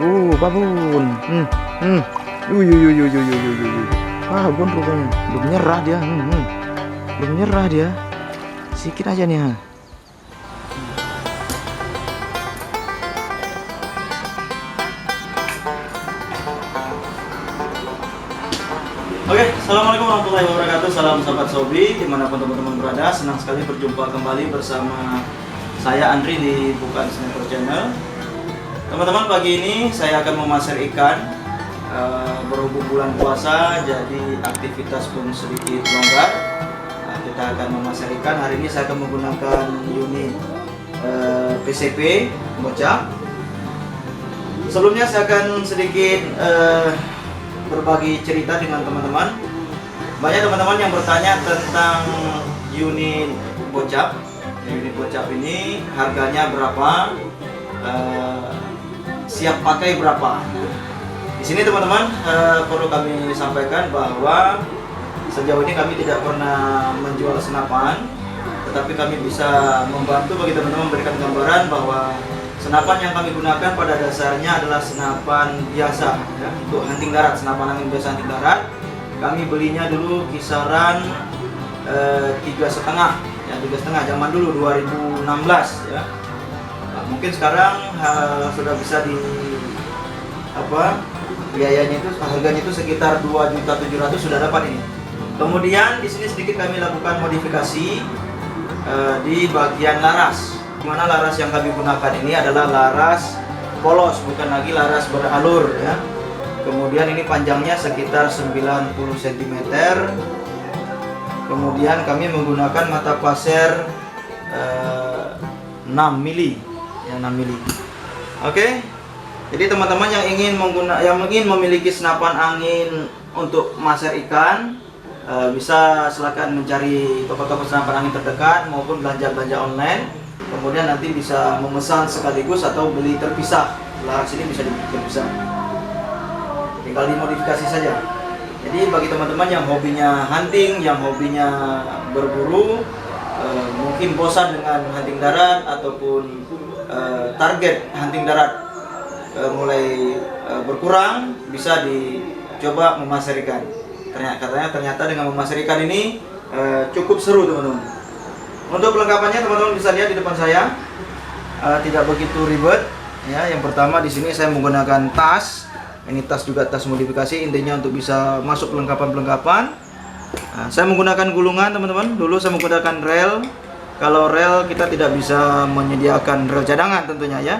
Babun. Hmm. Yuh. Babun rupanya. Belum nyerah dia. Belum nyerah dia. Sikit aja nih, ha. Oke, assalamualaikum warahmatullahi wabarakatuh. Salam sahabat Sobi, dimanapun teman-teman berada. Senang sekali berjumpa kembali bersama saya Andri di Bukan Sniper Channel. Teman-teman, pagi ini saya akan memasar ikan. Berhubung bulan puasa, jadi aktivitas pun sedikit longgar. Kita akan memasar ikan. Hari ini saya akan menggunakan unit PCP bocah. Sebelumnya saya akan sedikit berbagi cerita dengan teman-teman. Banyak teman-teman yang bertanya tentang unit bocap. Unit bocap ini harganya berapa, siap pakai berapa. Di sini teman-teman perlu kami sampaikan bahwa sejauh ini kami tidak pernah menjual senapan, tetapi kami bisa membantu bagi teman-teman memberikan gambaran bahwa senapan yang kami gunakan pada dasarnya adalah senapan biasa, ya, untuk hunting darat, senapan angin biasa hunting darat. Kami belinya dulu kisaran 3,5, ya 3,5 zaman dulu 2016, ya. Nah, mungkin sekarang sudah bisa biayanya itu, harganya itu sekitar 2.700.000 sudah dapat ini. Kemudian di sini sedikit kami lakukan modifikasi di bagian laras. Dimana laras yang kami gunakan ini adalah laras polos, bukan lagi laras beralur, ya. Kemudian ini panjangnya sekitar 90 cm. Kemudian kami menggunakan mata pasir 6 mili, ya 6 mili. Oke. Jadi teman-teman yang ingin memiliki senapan angin untuk masar ikan, bisa silakan mencari toko-toko senapan angin terdekat maupun belanja-belanja online. Kemudian nanti bisa memesan sekaligus atau beli terpisah. Laras ini bisa terpisah, tinggal dimodifikasi saja. Jadi bagi teman-teman yang hobinya hunting, yang hobinya berburu, mungkin bosan dengan hunting darat ataupun target hunting darat mulai berkurang, bisa dicoba memasar ikan. Ternyata dengan memasar ikan ini cukup seru, teman-teman. Untuk pelengkapannya teman-teman bisa lihat di depan saya, tidak begitu ribet, ya. Yang pertama di sini saya menggunakan tas. Ini tas juga tas modifikasi, intinya untuk bisa masuk pelengkapan-pelengkapan. Nah, saya menggunakan gulungan, teman-teman. Dulu saya menggunakan rel. Kalau rel kita tidak bisa menyediakan rel cadangan tentunya, ya.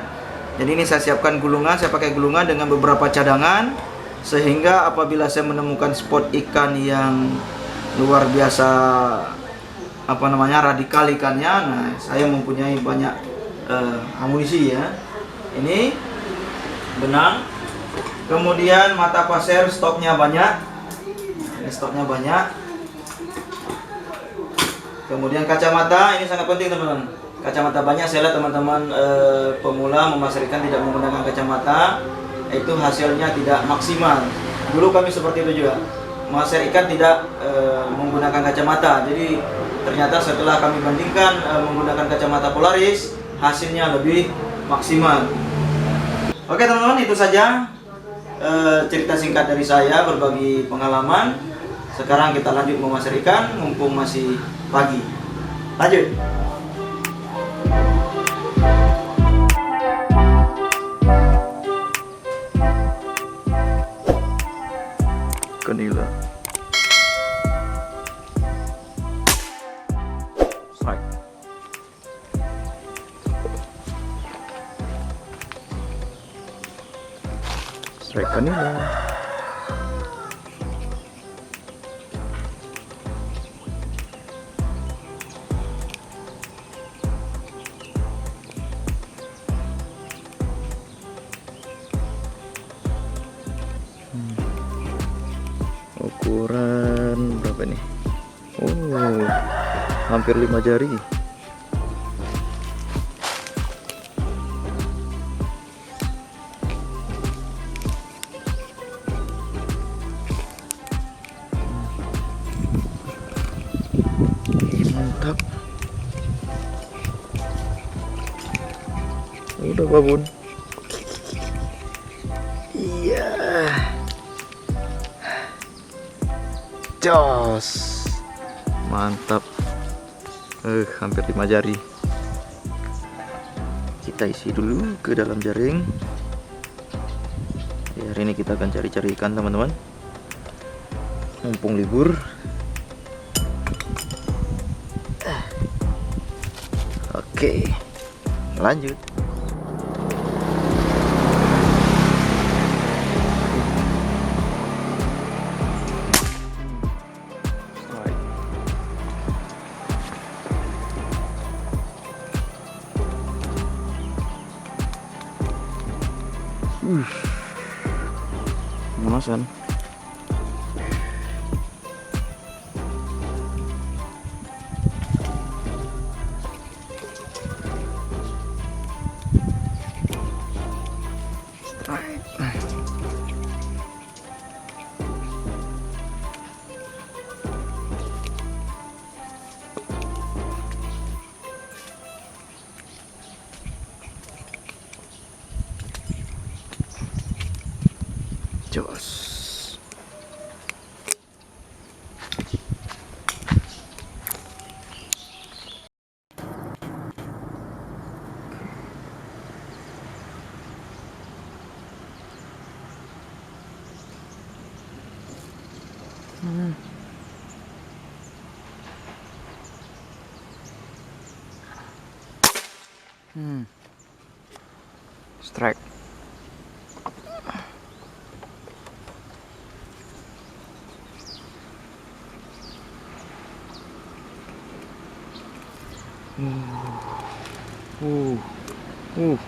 Jadi ini saya siapkan gulungan, saya pakai gulungan dengan beberapa cadangan, sehingga apabila saya menemukan spot ikan yang luar biasa radikal ikannya, nah saya mempunyai banyak amunisi, ya. Ini benang, kemudian mata pasir, stoknya banyak. Ini stoknya banyak. Kemudian kacamata, ini sangat penting, teman-teman. Kacamata banyak. Saya lihat teman-teman pemula memasar ikan tidak menggunakan kacamata, itu hasilnya tidak maksimal. Dulu kami seperti itu juga, memasar ikan tidak menggunakan kacamata. Jadi ternyata setelah kami bandingkan menggunakan kacamata Polaris, hasilnya lebih maksimal. Oke teman-teman, itu saja cerita singkat dari saya, berbagi pengalaman. Sekarang kita lanjut memasar ikan, mumpung masih pagi. Lanjut. Kanila. Strike kanila. Ukuran berapa nih? Oh, hampir 5 jari. Mantap. Udah babun. Jos, mantap. Hampir 5 jari. Kita isi dulu ke dalam jaring. Ya, hari ini kita akan cari-cari ikan teman-teman, mumpung libur. Oke, lanjut. Manasan. Jos. Strike.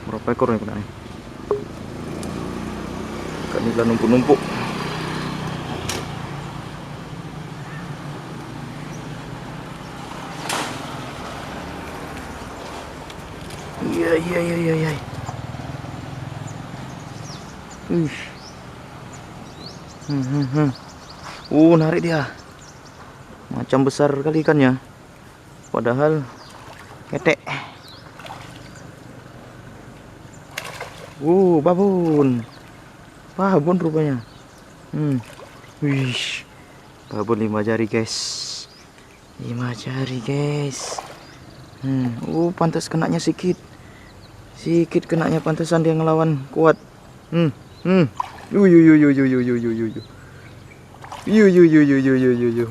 Berapa ekor nih kena nih? Ikan nila numpuk-numpuk. Iya. Narik dia. Macam besar kali ikannya. Padahal ketek. Babon rupanya. Babon 5 jari guys. 5 jari guys. Pantas kenanya sikit kenanya, pantesan dia ngelawan kuat.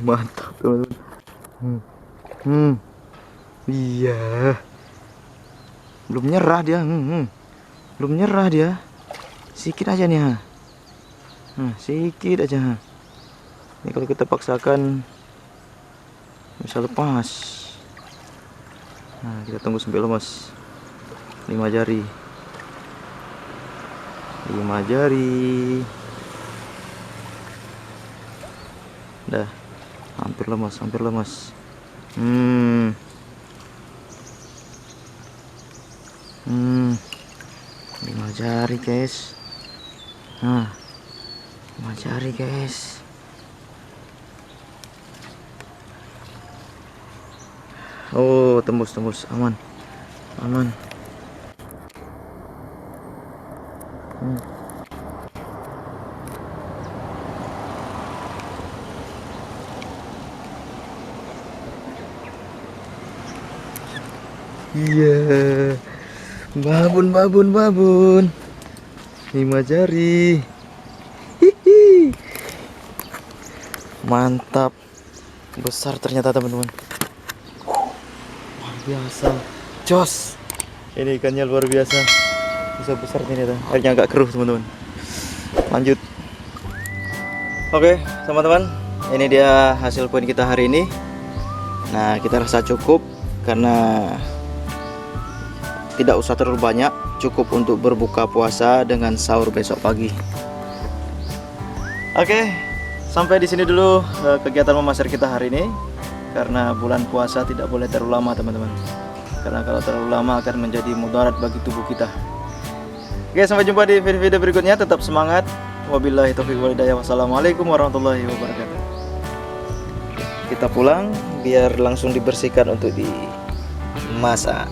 Mantap teman-teman. Iya. Belum nyerah dia. Belum nyerah dia. Sikit aja nih, sikit aja. Ini kalau kita paksakan bisa lepas. Nah, kita tunggu sampai lemas. 5 jari. 5 jari. Dah. Hampir lemas. 5 jari guys. 5 jari guys. Oh, tembus, aman. Iya. Babon. 5 jari. Hihi. Mantap. Besar ternyata teman-teman. Luar biasa. Jos. Ini ikannya luar biasa. Bisa besar ternyata. Airnya agak keruh teman-teman. Lanjut. Oke, teman-teman. Ini dia hasil poin kita hari ini. Nah, kita rasa cukup karena tidak usah terlalu banyak, cukup untuk berbuka puasa dengan sahur besok pagi. Oke, sampai di sini dulu kegiatan memasar kita hari ini. Karena bulan puasa tidak boleh terlalu lama teman-teman. Karena kalau terlalu lama akan menjadi mudarat bagi tubuh kita. Oke, sampai jumpa di video-video berikutnya. Tetap semangat. Wabillahi taufiq wal hidayah. Wassalamualaikum warahmatullahi wabarakatuh. Kita pulang biar langsung dibersihkan untuk dimasak.